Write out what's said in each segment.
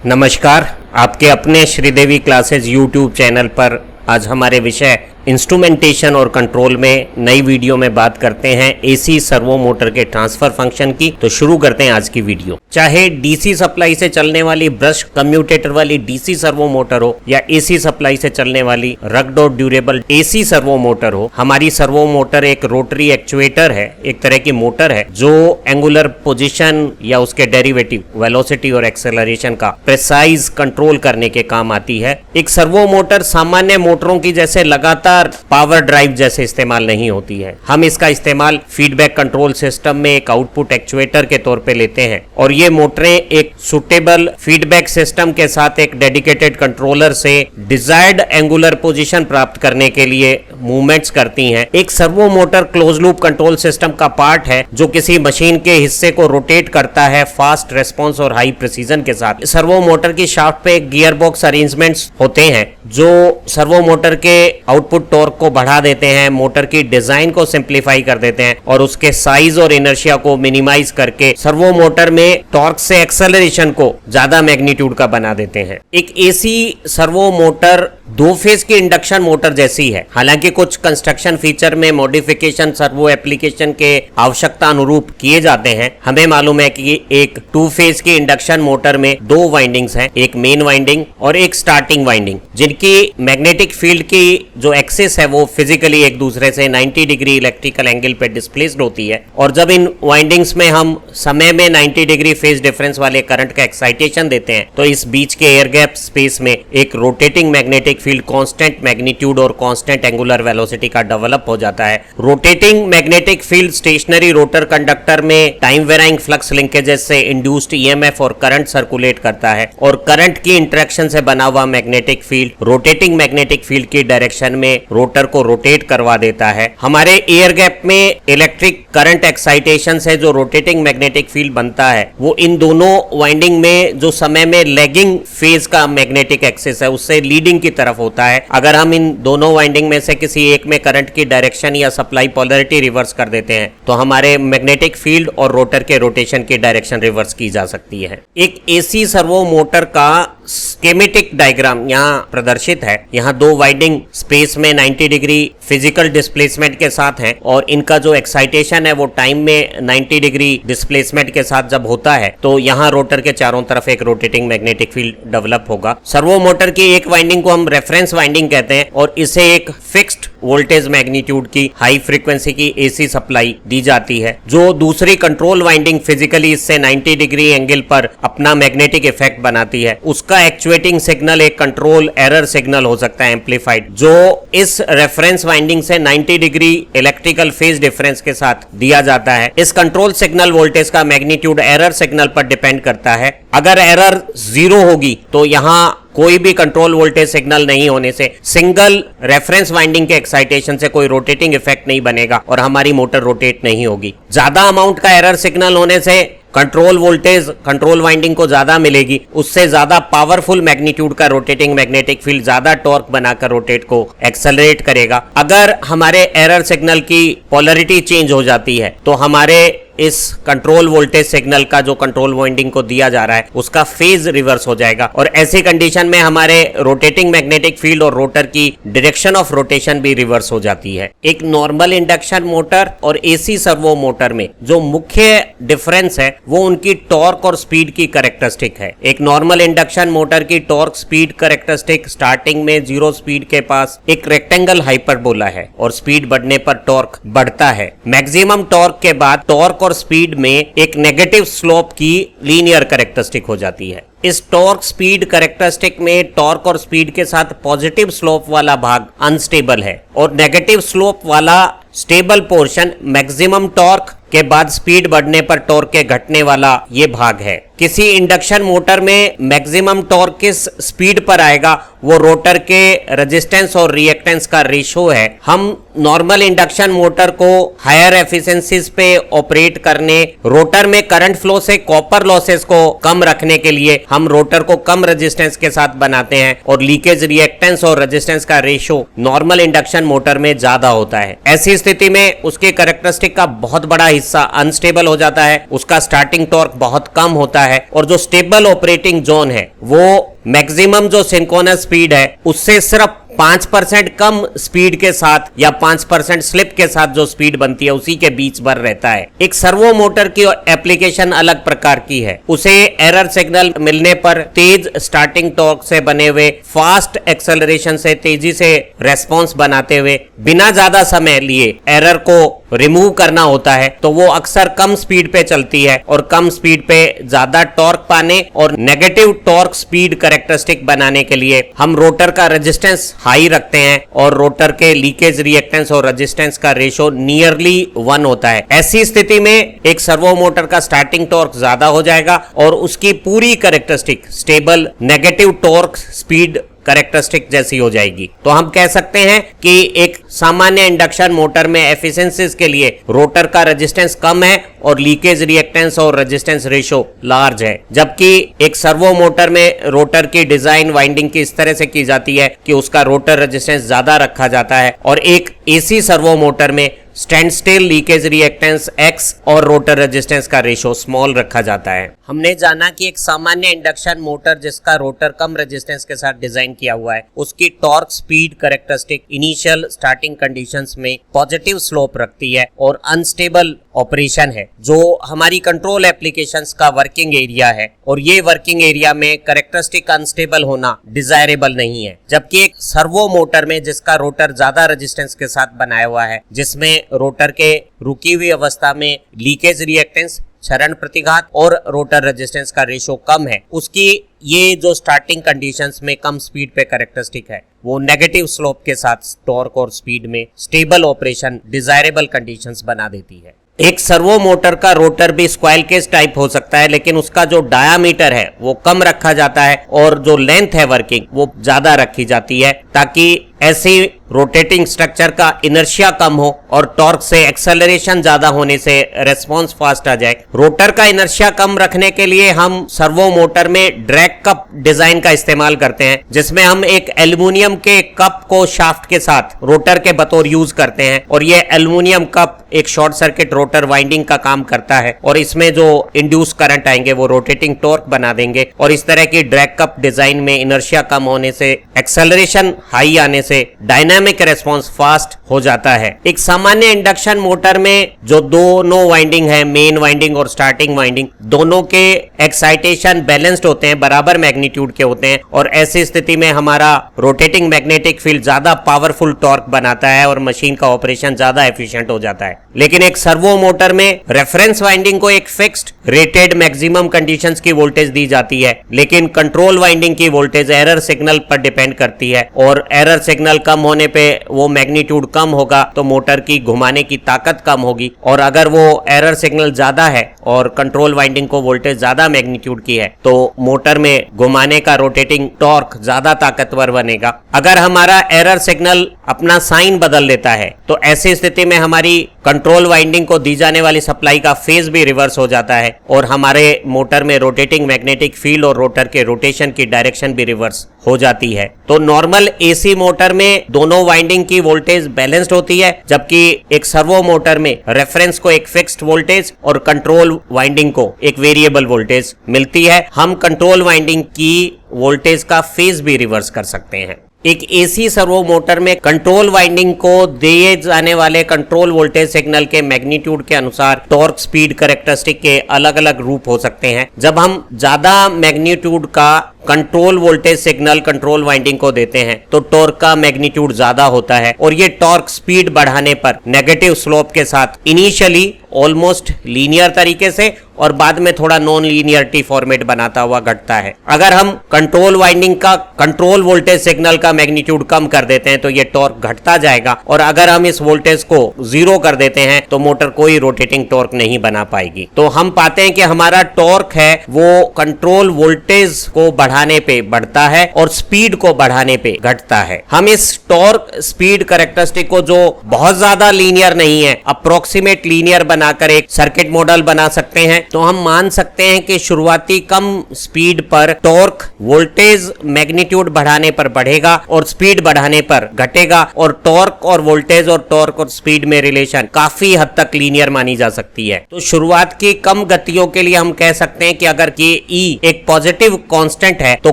नमस्कार, आपके अपने श्रीदेवी क्लासेज यूट्यूब चैनल पर आज हमारे विषय इंस्ट्रूमेंटेशन और कंट्रोल में नई वीडियो में बात करते हैं एसी सर्वो मोटर के ट्रांसफर फंक्शन की। तो शुरू करते हैं आज की वीडियो। चाहे डीसी सप्लाई से चलने वाली ब्रश कम्यूटेटर वाली डीसी सर्वो मोटर हो या एसी सप्लाई से चलने वाली रग्ड और ड्यूरेबल एसी सर्वो मोटर हो, हमारी सर्वो मोटर एक रोटरी एक्चुएटर है, एक तरह की मोटर है जो एंगुलर पोजीशन या उसके डेरिवेटिव वेलोसिटी और एक्सेलरेशन का प्रिसाइज कंट्रोल करने के काम आती है। एक सर्वो मोटर सामान्य मोटरों की जैसे लगातार पावर ड्राइव जैसे इस्तेमाल नहीं होती है। हम इसका इस्तेमाल फीडबैक कंट्रोल सिस्टम में एक आउटपुट एक्चुएटर के तौर पे लेते हैं और ये मोटरें एक सुटेबल फीडबैक सिस्टम के साथ एक डेडिकेटेड कंट्रोलर से डिजायर्ड एंगुलर पोजीशन प्राप्त करने के लिए मूवमेंट्स करती हैं। एक servo motor close loop control system का पार्ट है जो किसी मशीन के हिस्से को रोटेट करता है फास्ट रेस्पॉन्स और हाई प्रिसीजन के साथ। सर्वो मोटर की शाफ्ट पे एक गियर बॉक्स अरेंजमेंट्स होते हैं जो सर्वो मोटर के आउटपुट टॉर्क को बढ़ा देते हैं, मोटर की डिजाइन को सिंप्लीफाई कर देते हैं और उसके साइज और इनर्शिया को मिनिमाइज करके सर्वो मोटर में टॉर्क से एक्सेलरेशन को ज्यादा मैग्नीट्यूड का बना देते हैं। एक एसी सर्वो मोटर दो फेज की इंडक्शन मोटर जैसी है। हालांकि कुछ कंस्ट्रक्शन फीचर में मॉडिफिकेशन सर्वो एप्लीकेशन के आवश्यकता अनुरूप किए जाते हैं। हमें मालूम है कि एक टू फेज की इंडक्शन मोटर में दो वाइंडिंग्स हैं, एक मेन वाइंडिंग और एक स्टार्टिंग वाइंडिंग, जिनकी मैग्नेटिक फील्ड की जो एक्सिस है वो फिजिकली एक दूसरे से 90 डिग्री इलेक्ट्रिकल एंगल पे डिस्प्लेस्ड होती है। और जब इन वाइंडिंग्स में हम समय में 90 डिग्री फेज डिफरेंस वाले करंट का एक्साइटेशन देते हैं तो इस बीच के एयर गैप स्पेस में एक rotating magnetic field constant magnitude और कांस्टेंट एंगुलर वेलोसिटी का डेवलप हो जाता है। Rotating magnetic field stationary rotor conductor में टाइम वेराइंग फ्लक्स लिंकेजेस से इंड्यूस्ड ईएमएफ और करंट सर्कुलेट करता है और करंट की इंटरेक्शन से बना हुआ magnetic field rotating magnetic field की डायरेक्शन में रोटर को रोटेट करवा देता है। हमारे एयर गैप में इलेक्ट्रिक करंट एक्साइटेशन से जो रोटेटिंग मैग्नेटिक फील्ड बनता है वो इन दोनों वाइंडिंग में जो समय में लैगिंग फेज का मैग्नेटिक एक्सिस है उससे लीडिंग की तरफ होता है। अगर हम इन दोनों वाइंडिंग में से किसी एक में करंट की डायरेक्शन या सप्लाई पोलैरिटी रिवर्स कर देते हैं तो हमारे मैग्नेटिक फील्ड और रोटर के रोटेशन की डायरेक्शन रिवर्स की जा सकती है। एक एसी सर्वो मोटर का स्कीमेटिक डायग्राम यहाँ प्रदर्शित है। यहाँ दो वाइंडिंग स्पेस में 90 डिग्री फिजिकल डिस्प्लेसमेंट के साथ हैं और इनका जो एक्साइटेशन है वो टाइम में 90 डिग्री डिस्प्लेसमेंट के साथ जब होता है तो यहाँ रोटर के चारों तरफ एक रोटेटिंग मैग्नेटिक फील्ड डेवलप होगा। सर्वो मोटर की एक वाइंडिंग को हम रेफरेंस वाइंडिंग कहते हैं और इसे एक फिक्स्ड वोल्टेज मैग्नीट्यूड की हाई फ्रीक्वेंसी की एसी सप्लाई दी जाती है। जो दूसरी कंट्रोल वाइंडिंग फिजिकली इससे 90 डिग्री एंगल पर अपना मैग्नेटिक इफेक्ट बनाती है, उसका एक्चुएटिंग सिग्नल एक कंट्रोल एरर सिग्नल हो सकता है एम्पलीफाइड, जो इस रेफरेंस वाइंडिंग से 90 डिग्री इलेक्ट्रिकल फेज डिफरेंस के साथ दिया जाता है। इस कंट्रोल सिग्नल वोल्टेज का मैग्नीट्यूड एरर सिग्नल पर डिपेंड करता है। अगर एरर 0 होगी तो यहाँ कोई भी कंट्रोल वोल्टेज सिग्नल नहीं होने से सिंगल रेफरेंस वाइंडिंग के एक्साइटेशन से कोई रोटेटिंग इफेक्ट नहीं बनेगा और हमारी मोटर रोटेट नहीं होगी। ज्यादा अमाउंट का एरर सिग्नल होने से कंट्रोल वोल्टेज कंट्रोल वाइंडिंग को ज्यादा मिलेगी, उससे ज्यादा पावरफुल मैग्नीट्यूड का रोटेटिंग मैग्नेटिक फील्ड ज्यादा टॉर्क बनाकर रोटेट को एक्सेलरेट करेगा। अगर हमारे एरर सिग्नल की पोलैरिटी चेंज हो जाती है तो हमारे इस कंट्रोल वोल्टेज सिग्नल का जो कंट्रोल वाइंडिंग को दिया जा रहा है उसका फेज रिवर्स हो जाएगा और ऐसी कंडीशन में हमारे रोटेटिंग मैग्नेटिक फील्ड और रोटर की डायरेक्शन ऑफ रोटेशन भी रिवर्स हो जाती है। एक नॉर्मल इंडक्शन मोटर और एसी सर्वो मोटर में जो मुख्य डिफरेंस है वो उनकी टॉर्क और स्पीड की कैरेक्टरिस्टिक है। एक नॉर्मल इंडक्शन मोटर की टॉर्क स्पीड कैरेक्टरिस्टिक स्टार्टिंग में 0 स्पीड के पास एक रेक्टेंगल हाइपरबोला है और स्पीड बढ़ने पर टॉर्क बढ़ता है। मैक्सिमम टॉर्क के बाद टॉर्क और स्पीड में एक नेगेटिव स्लोप की लीनियर कैरेक्टरिस्टिक हो जाती है। इस टॉर्क स्पीड कैरेक्टरिस्टिक में टॉर्क और स्पीड के साथ पॉजिटिव स्लोप वाला भाग अनस्टेबल है और नेगेटिव स्लोप वाला स्टेबल पोर्शन मैक्सिमम टॉर्क के बाद स्पीड बढ़ने पर टॉर्क के घटने वाला ये भाग है। किसी इंडक्शन मोटर में मैक्सिमम टॉर्क किस स्पीड पर आएगा वो रोटर के रेजिस्टेंस और रिएक्टेंस का रेशो है। हम नॉर्मल इंडक्शन मोटर को हायर एफिशिएंसीज पे ऑपरेट करने, रोटर में करंट फ्लो से कॉपर लॉसेस को कम रखने के लिए हम रोटर को कम रेजिस्टेंस के साथ बनाते हैं और लीकेज रिएक्टेंस और रेजिस्टेंस का रेशो नॉर्मल इंडक्शन मोटर में ज्यादा होता है। ऐसी स्थिति में उसके कैरेक्टरिस्टिक का बहुत बड़ा हिस्सा अनस्टेबल हो जाता है, उसका स्टार्टिंग टॉर्क बहुत कम होता है, और जो स्टेबल ऑपरेटिंग जोन है वो मैक्सिमम जो सिंक्रोनस स्पीड है उससे सिर्फ 5% कम स्पीड के साथ या 5% स्लिप के साथ जो स्पीड बनती है उसी के बीच भर रहता है। एक सर्वो मोटर की एप्लीकेशन अलग प्रकार की है। उसे एरर सिग्नल मिलने पर तेज स्टार्टिंग टॉर्क से बने हुए फास्ट एक्सेलरेशन से तेजी से रेस्पॉन्स बनाते हुए बिना ज्यादा समय लिए एरर को रिमूव करना होता है, तो वो अक्सर कम स्पीड पे चलती है और कम स्पीड पे ज्यादा टॉर्क पाने और नेगेटिव टॉर्क स्पीड कैरेक्टरिस्टिक बनाने के लिए हम रोटर का रेजिस्टेंस हाई रखते हैं और रोटर के लीकेज रिएक्टेंस और रेजिस्टेंस का रेशो नियरली 1 होता है। ऐसी स्थिति में एक सर्वो मोटर का स्टार्टिंग टॉर्क ज्यादा हो जाएगा और उसकी पूरी characteristic stable negative torque speed characteristic जैसी हो जाएगी। तो हम कह सकते हैं कि एक सामान्य इंडक्शन मोटर में एफिशिएंसीज के लिए रोटर का रेजिस्टेंस कम है और लीकेज रिएक्टेंस और रेजिस्टेंस रेशो लार्ज है, जबकि एक सर्वो मोटर में रोटर की डिजाइन वाइंडिंग की इस तरह से की जाती है कि उसका रोटर रेजिस्टेंस ज्यादा रखा जाता है और एक एसी सर्वो मोटर में stand still leakage reactance X और रोटर रेजिस्टेंस का रेशो स्मॉल रखा जाता है। हमने जाना कि एक सामान्य इंडक्शन मोटर जिसका रोटर कम रेजिस्टेंस के साथ डिजाइन किया हुआ है उसकी torque speed characteristic initial starting conditions में पॉजिटिव स्लोप रखती है और अनस्टेबल ऑपरेशन है, जो हमारी कंट्रोल एप्लीकेशंस का वर्किंग एरिया है, और ये वर्किंग एरिया में कैरेक्टरिस्टिक अनस्टेबल होना डिजायरेबल नहीं है। जबकि एक सर्वो मोटर में जिसका रोटर ज्यादा रेजिस्टेंस के साथ बनाया हुआ है, जिसमें रोटर के रुकी हुई अवस्था में लीकेज रिएक्टेंस, क्षरण प्रतिघात और रोटर रेजिस्टेंस का रेशो कम है, उसकी ये जो स्टार्टिंग कंडीशंस में कम स्पीड पे कैरेक्टरिस्टिक है वो नेगेटिव स्लोप के साथ टॉर्क और स्पीड में स्टेबल ऑपरेशन डिजायरेबल कंडीशंस बना देती है। एक सर्वो मोटर का रोटर भी स्क्वाइल केज टाइप हो सकता है, लेकिन उसका जो डायामीटर है वो कम रखा जाता है और जो लेंथ है वर्किंग वो ज्यादा रखी जाती है, ताकि ऐसी रोटेटिंग स्ट्रक्चर का इनर्शिया कम हो और टॉर्क से एक्सेलरेशन ज्यादा होने से रेस्पॉन्स फास्ट आ जाए। रोटर का इनर्शिया कम रखने के लिए हम सर्वो मोटर में ड्रैग कप डिजाइन का इस्तेमाल करते हैं, जिसमें हम एक एल्युमिनियम के कप को शाफ्ट के साथ रोटर के बतौर यूज करते हैं और ये एल्युमिनियम कप एक शॉर्ट सर्किट रोटर वाइंडिंग का काम करता है और इसमें जो इंड्यूस करंट आएंगे वो रोटेटिंग टॉर्क बना देंगे और इस तरह की ड्रैग कप डिजाइन में इनर्शिया कम होने से एक्सेलरेशन हाई आने से डायनामिक रेस्पॉन्स फास्ट हो जाता है। एक सामान्य इंडक्शन मोटर में जो दोनों वाइंडिंग है, मेन वाइंडिंग और स्टार्टिंग वाइंडिंग, दोनों के एक्साइटेशन बैलेंस्ड होते हैं, बराबर मैग्नीट्यूड के होते हैं और ऐसी स्थिति में हमारा रोटेटिंग मैग्नेटिक फील्ड ज्यादा पावरफुल टॉर्क बनाता है और मशीन का ऑपरेशन ज्यादा एफिशिएंट हो जाता है। लेकिन एक सर्वो मोटर में रेफरेंस वाइंडिंग को एक फिक्स्ड रेटेड मैक्सिमम कंडीशंस की वोल्टेज दी जाती है, लेकिन कंट्रोल वाइंडिंग की वोल्टेज एरर सिग्नल पर डिपेंड करती है और एरर सिग्नल कम होने पे वो मैग्नीट्यूड कम होगा तो मोटर की घुमाने की ताकत कम होगी, और अगर वो एरर सिग्नल ज्यादा है और कंट्रोल वाइंडिंग को वोल्टेज ज्यादा मैग्नीट्यूड की है तो मोटर में घुमाने का रोटेटिंग टॉर्क ज्यादा ताकतवर बनेगा। अगर हमारा एरर सिग्नल अपना साइन बदल लेता है तो ऐसी स्थिति में हमारी कंट्रोल वाइंडिंग को दी जाने वाली सप्लाई का फेज भी रिवर्स हो जाता है और हमारे मोटर में रोटेटिंग मैग्नेटिक फील्ड और रोटर के रोटेशन की डायरेक्शन भी रिवर्स हो जाती है। तो नॉर्मल एसी मोटर में दोनों वाइंडिंग की वोल्टेज बैलेंस्ड होती है, जबकि एक सर्वो मोटर में रेफरेंस को एक फिक्स्ड वोल्टेज और कंट्रोल वाइंडिंग को एक वेरिएबल वोल्टेज मिलती है। हम कंट्रोल वाइंडिंग की वोल्टेज का फेज भी रिवर्स कर सकते हैं। एक एसी सर्वो मोटर में कंट्रोल वाइंडिंग को दिए जाने वाले कंट्रोल वोल्टेज सिग्नल के मैग्नीट्यूड के अनुसार टॉर्क स्पीड कैरेक्टरिस्टिक के अलग अलग रूप हो सकते हैं। जब हम ज्यादा मैग्नीट्यूड का control voltage signal control winding को देते हैं तो टॉर्क का मैग्नीट्यूड ज्यादा होता है और ये टॉर्क स्पीड बढ़ाने पर नेगेटिव स्लोप के साथ इनिशियली ऑलमोस्ट लीनियर तरीके से और बाद में थोड़ा नॉन लीनियरिटी फॉर्मेट बनाता हुआ घटता है। अगर हम कंट्रोल वाइंडिंग का कंट्रोल वोल्टेज सिग्नल का मैग्नीट्यूड कम कर देते हैं तो ये टॉर्क घटता जाएगा और अगर हम इस वोल्टेज को 0 कर देते हैं तो मोटर कोई रोटेटिंग टॉर्क नहीं बना पाएगी। तो हम पाते हैं कि हमारा टॉर्क है वो कंट्रोल वोल्टेज को बढ़ा बढ़ाने पे बढ़ता है और स्पीड को बढ़ाने पे घटता है। हम इस टॉर्क स्पीड कैरेक्टरिस्टिक को जो बहुत ज्यादा लीनियर नहीं है, अप्रोक्सीमेट लीनियर बनाकर एक सर्किट मॉडल बना सकते हैं। तो हम मान सकते हैं कि शुरुआती कम स्पीड पर टॉर्क वोल्टेज मैग्नीट्यूड बढ़ाने पर बढ़ेगा और स्पीड बढ़ाने पर घटेगा, और टॉर्क और वोल्टेज और टॉर्क और स्पीड में रिलेशन काफी हद तक लीनियर मानी जा सकती है। तो शुरुआत की कम गतियों के लिए हम कह सकते हैं कि अगर के ई एक पॉजिटिव कांस्टेंट है तो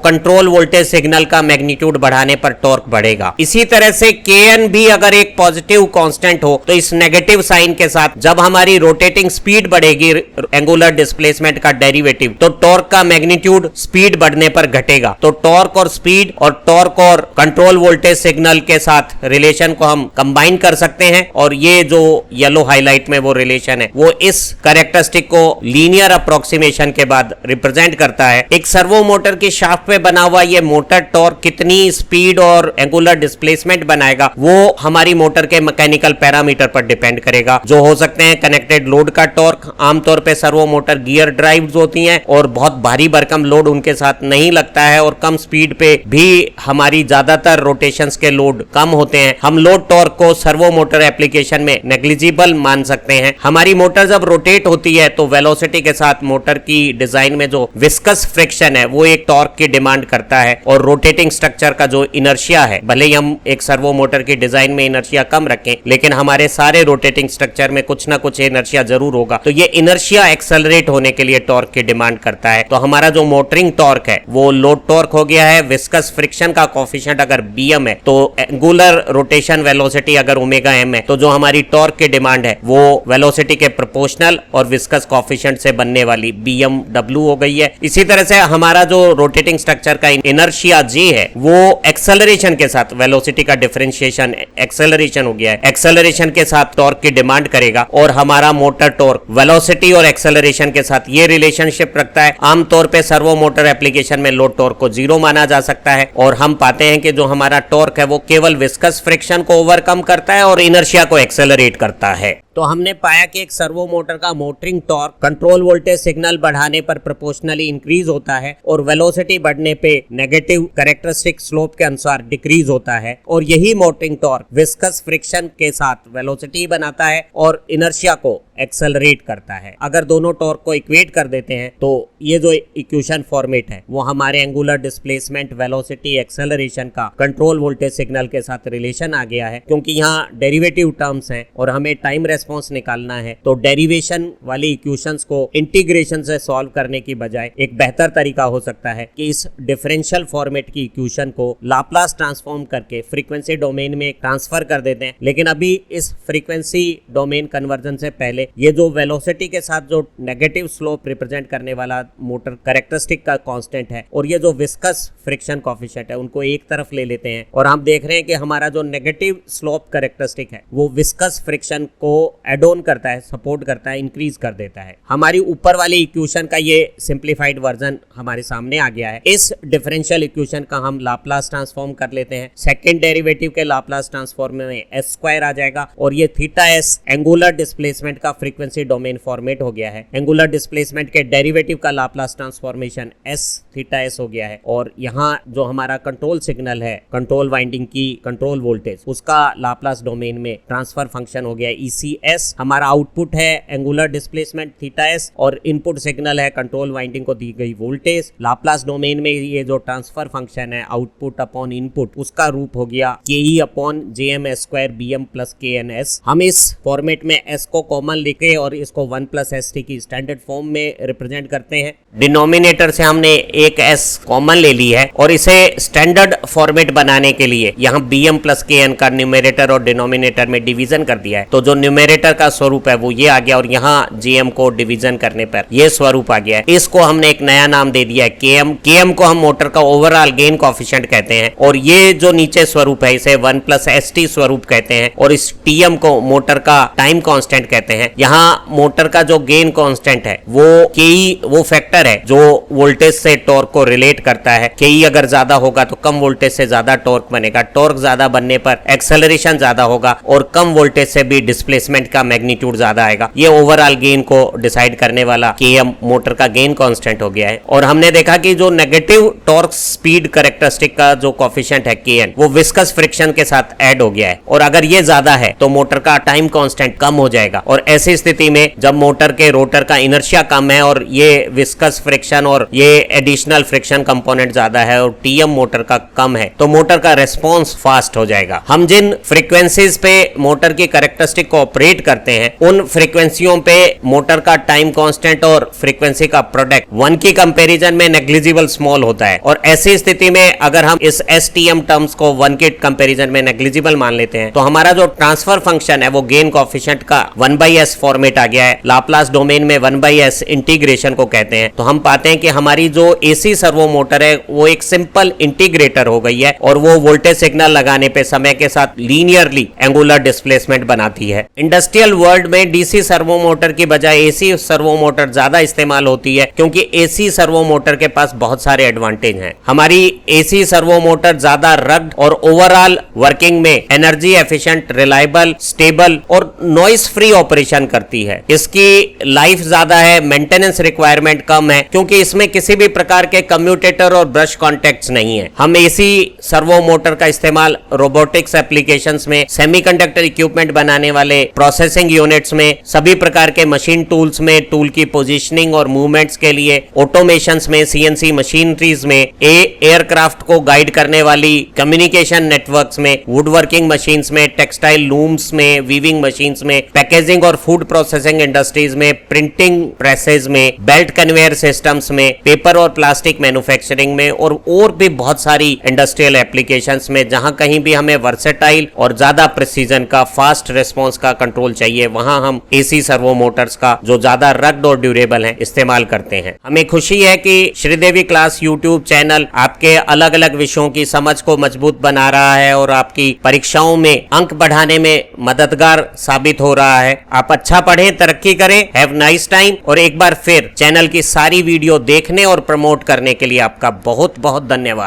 कंट्रोल वोल्टेज सिग्नल का मैग्नीट्यूड बढ़ाने पर टॉर्क बढ़ेगा। इसी तरह से के एन भी अगर एक पॉजिटिव कांस्टेंट हो तो इस नेगेटिव साइन के साथ जब हमारी रोटेटिंग स्पीड बढ़ेगी एंगुलर डिस्प्लेसमेंट का डेरिवेटिव, तो टॉर्क का मैग्नीट्यूड स्पीड बढ़ने पर घटेगा। तो टॉर्क और स्पीड और टॉर्क और कंट्रोल वोल्टेज सिग्नल के साथ रिलेशन को हम कंबाइन कर सकते हैं, और ये जो येलो हाईलाइट में वो रिलेशन है वो इस कैरेक्टरिस्टिक को लीनियर अप्रोक्सीमेशन के बाद रिप्रेजेंट करता है। एक सर्वो मोटर की शाफ्ट पे बना हुआ ये मोटर टॉर्क कितनी स्पीड और एंगुलर डिस्प्लेसमेंट बनाएगा वो हमारी मोटर के मैकेनिकल पैरामीटर पर डिपेंड करेगा, जो हो सकते हैं कनेक्टेड लोड का टॉर्क। आमतौर पे सर्वो मोटर गियर ड्राइव्स होती हैं और बहुत भारी भरकम लोड उनके साथ नहीं लगता है, और कम स्पीड पे भी हमारी ज्यादातर रोटेशंस के लोड कम होते हैं। हम लोड टॉर्क को सर्वो मोटर एप्लीकेशन में नेग्लिजिबल मान सकते हैं। हमारी मोटर जब रोटेट होती है तो वेलोसिटी के साथ मोटर की डिजाइन में जो विस्कस फ्रिक्शन है वो एक टॉर्क की डिमांड करता है, और रोटेटिंग स्ट्रक्चर का जो इनर्शिया है, भले ही हम एक सर्वो मोटर की डिजाइन में इनर्शिया कम रखें लेकिन हमारे सारे रोटेटिंग स्ट्रक्चर में कुछ ना कुछ इनर्शिया जरूर होगा, तो ये इनर्शिया एक्सेलरेट होने के लिए टॉर्क की डिमांड करता है। तो हमारा जो मोटरिंग टॉर्क है वो लोड टॉर्क हो गया है। विस्कस फ्रिक्शन का कोफिशिएंट अगर bm है तो एंगुलर रोटेशन वेलोसिटी अगर ओमेगा m है, तो जो हमारी टॉर्क की डिमांड है वो वेलोसिटी के प्रोपोर्शनल और विस्कस कोफिशिएंट से बनने वाली bmw हो गई है। इसी तरह से हमारा जो रोटेटिंग स्ट्रक्चर का इनर्शिया g है वो एक्सेलरेशन के साथ वेलोसिटी का डिफरेंशिएशन एक्सेलरेशन हो गया है, एक्सेलरेशन के साथ टॉर्क की डिमांड करेगा, और हमारा मोटर टॉर्क वेलोसिटी और एक्सेलरेशन के साथ ये रिलेशनशिप रखता है। आमतौर पे सर्वो मोटर एप्लीकेशन में लोड टॉर्क को 0 माना जा सकता है, और हम पाते हैं कि जो हमारा टॉर्क है वो केवल विस्कस फ्रिक्शन को ओवरकम करता है और इनर्शिया को एक्सेलरेट करता है। तो हमने पाया कि एक सर्वो मोटर का motoring torque control voltage signal बढ़ाने पर प्रोपोर्शनली इंक्रीज होता है और वेलोसिटी बढ़ने पे नेगेटिव कैरेक्टरिस्टिक स्लोप के अनुसार डिक्रीज होता है, और यही मोटरिंग टॉर्क विस्कस फ्रिक्शन के साथ वेलोसिटी बनाता है और इनर्शिया को एक्सेलरेट करता है। अगर दोनों टॉर्क को इक्वेट कर देते हैं तो ये जो इक्वेशन फॉर्मेट है वो हमारे एंगुलर डिस्प्लेसमेंट वेलोसिटी एक्सेलरेशन का कंट्रोल वोल्टेज सिग्नल के साथ रिलेशन आ गया है। क्योंकि यहाँ डेरिवेटिव टर्म्स हैं और हमें टाइम रेस्पॉन्स निकालना है, तो डेरिवेशन वाली इक्वेशंस को इंटीग्रेशन से सॉल्व करने की बजाय एक बेहतर तरीका हो सकता है कि इस डिफरेंशियल फॉर्मेट की इक्वेशन को लाप्लास ट्रांसफॉर्म करके फ्रीक्वेंसी डोमेन में ट्रांसफर कर देते हैं। लेकिन अभी इस फ्रीक्वेंसी डोमेन कन्वर्जन से पहले ये जो वेलोसिटी के साथ जो नेगेटिव स्लोप रिप्रेजेंट करने वाला मोटर कैरेक्टरिस्टिक का कांस्टेंट है और ये जो विस्कस फ्रिक्शन कोएफिशिएंट है उनको एक तरफ ले लेते हैं, और हम देख रहे हैं कि हमारा जो नेगेटिव स्लोप कैरेक्टरिस्टिक है वो विस्कस फ्रिक्शन को एड ऑन करता है, सपोर्ट करता है, इंक्रीज कर देता है। हमारी ऊपर वाली इक्वेशन का ये सिंप्लीफाइड वर्जन हमारे सामने आ गया है। इस डिफरेंशियल इक्वेशन का हम लाप्लास ट्रांसफॉर्म कर लेते हैं। सेकंड डेरिवेटिव के लाप्लास ट्रांसफॉर्म में एस स्क्वायर आ जाएगा, और ये थीटा एस एंगुलर डिस्प्लेसमेंट का फ्रीक्वेंसी डोमेन फॉर्मेट हो गया है। एंगुलर डिस्प्लेसमेंट के डेरिवेटिव का Laplace transformation S theta S हो गया है, और यहाँ जो हमारा कंट्रोल सिग्नल है, कंट्रोल वाइंडिंग की कंट्रोल वोल्टेज, उसका लाप्लास डोमेन में ट्रांसफर फंक्शन हो गया है ECS। हमारा आउटपुट है एंगुलर डिस्प्लेसमेंट थीटा एस और इनपुट सिग्नल है कंट्रोल वाइंडिंग को दी गई वोल्टेज। लाप्लास डोमेन में ये जो ट्रांसफर फंक्शन है आउटपुट अपॉन इनपुट, उसका रूप हो गया KE upon JM square BM plus KNS। हम इस फॉर्मेट में S को कॉमन लिखे और इसको 1 प्लस ST की स्टैंडर्ड फॉर्म में रिप्रेजेंट करते हैं। डिनोमिनेटर से हमने एक S कॉमन ले ली है, और इसे स्टैंडर्ड फॉर्मेट बनाने के लिए यहाँ BM प्लस KN का न्यूमेरेटर और डिनोमिनेटर में डिवीजन कर दिया है। तो जो न्यूमेरेटर का स्वरूप है वो ये आ गया, और यहाँ JM को डिवीजन करने पर ये स्वरूप आ गया है। इसको हमने एक नया नाम दे दिया है KM। KM को हम मोटर का ओवरऑल गेन कोएफिशिएंट कहते हैं, और ये जो नीचे स्वरूप है इसे 1 प्लस ST स्वरूप कहते हैं, और इस TM को मोटर का टाइम कांस्टेंट कहते हैं। यहाँ मोटर का जो गेन कांस्टेंट है वो फैक्टर है जो वोल्टेज से टॉर्क को रिलेट करता है। के अगर ज्यादा होगा तो कम वोल्टेज से ज्यादा टॉर्क बनेगा, टॉर्क ज्यादा बनने पर एक्सेलरेशन ज्यादा होगा और कम वोल्टेज से भी डिस्प्लेसमेंट का मैग्नीट्यूड ज्यादा आएगा। ये ओवरऑल गेन को डिसाइड करने वाला Km मोटर का गेन कांस्टेंट हो गया है। और हमने देखा कि जो नेगेटिव टॉर्क स्पीड कैरेक्टरिस्टिक का जो कोफिशिएंट है Kn वो विस्कस फ्रिक्शन के साथ ऐड हो गया है, और अगर ये ज्यादा है तो मोटर का टाइम कांस्टेंट कम हो जाएगा। और ऐसी स्थिति में जब मोटर के रोटर का इनर्शिया कम है और ये विस्कस फ्रिक्शन और ये एडिशनल फ्रिक्शन कंपोनेंट ज्यादा है और Tm मोटर का कम है तो मोटर का रेस्पॉन्स फास्ट हो जाएगा। हम जिन फ्रीक्वेंसीज पे मोटर की कैरेक्टरिस्टिक को ऑपरेट करते हैं उन फ्रीक्वेंसियों पे मोटर का टाइम कांस्टेंट और फ्रीक्वेंसी का प्रोडक्ट 1 की कंपैरिजन में नेग्लिजिबल स्मॉल होता है। और ऐसी स्थिति में अगर हम इस STM टर्म्स को 1 के कंपैरिजन में नेग्लिजिबल मान लेते हैं तो हमारा जो ट्रांसफर फंक्शन है वो गेन कोएफिशिएंट का 1/s फॉर्मेट आ गया है। लाप्लास डोमेन में 1/s इंटीग्रेशन को कहते हैं। तो हम पाते हैं कि हमारी जो AC सर्वो मोटर है वो एक सिंपल इंटीग्रेटर हो गई है और वो वोल्टेज सिग्नल लगाने पे समय के साथ लीनियरली एंगुलर डिस्प्लेसमेंट बनाती है। इंडस्ट्रियल वर्ल्ड में DC सर्वो मोटर की बजाय AC सर्वो मोटर ज्यादा इस्तेमाल होती है क्योंकि AC सर्वो मोटर के पास बहुत सारे एडवांटेज हैं। हमारी AC सर्वो मोटर ज्यादा रग्ड और ओवरऑल वर्किंग में एनर्जी एफिशिएंट, रिलायबल, स्टेबल और नॉइस फ्री ऑपरेशन करती है। इसकी लाइफ ज्यादा है, मेंटेनेंस रिक्वायरमेंट कम है क्योंकि इसमें किसी भी प्रकार के कम्यूटेटर और ब्रश कॉन्टेक्ट्स नहीं है। हम AC सर्वो मोटर का इस्तेमाल रोबोटिक्स एप्लीकेशंस में, सेमीकंडक्टर इक्विपमेंट बनाने वाले प्रोसेसिंग यूनिट्स में, सभी प्रकार के मशीन टूल्स में, टूल की पोजीशनिंग और मूवमेंट्स के लिए, ऑटोमेशंस में, CNC मशीनरीज में, एयरक्राफ्ट को गाइड करने वाली कम्युनिकेशन नेटवर्क्स में, वुड वर्किंग मशीन्स में, टेक्सटाइल लूम्स में, वीविंग मशीन्स में, पैकेजिंग और फूड प्रोसेसिंग इंडस्ट्रीज में, प्रिंटिंग प्रेसेज में, बेल्ट कन्वेयर सिस्टम्स में, पेपर और प्लास्टिक मैन्युफैक्चरिंग में और भी बहुत सारी इंडस्ट्रियल एप्लीकेशंस में जहां कहीं भी हमें वर्सेटाइल और ज्यादा प्रिसीजन का, फास्ट रिस्पांस का कंट्रोल चाहिए वहां हम AC सर्वो मोटर्स का जो ज्यादा रग्ड और ड्यूरेबल है इस्तेमाल करते हैं। हमें खुशी है कि श्रीदेवी क्लास YouTube चैनल आपके अलग अलग विषयों की समझ को मजबूत बना रहा है और आपकी परीक्षाओं में अंक बढ़ाने में मददगार साबित हो रहा है। आप अच्छा पढ़ें, तरक्की करें। Have nice time. और एक बार फिर चैनल की सारी वीडियो देखने और प्रमोट करने के लिए आपका बहुत बहुत धन्यवाद।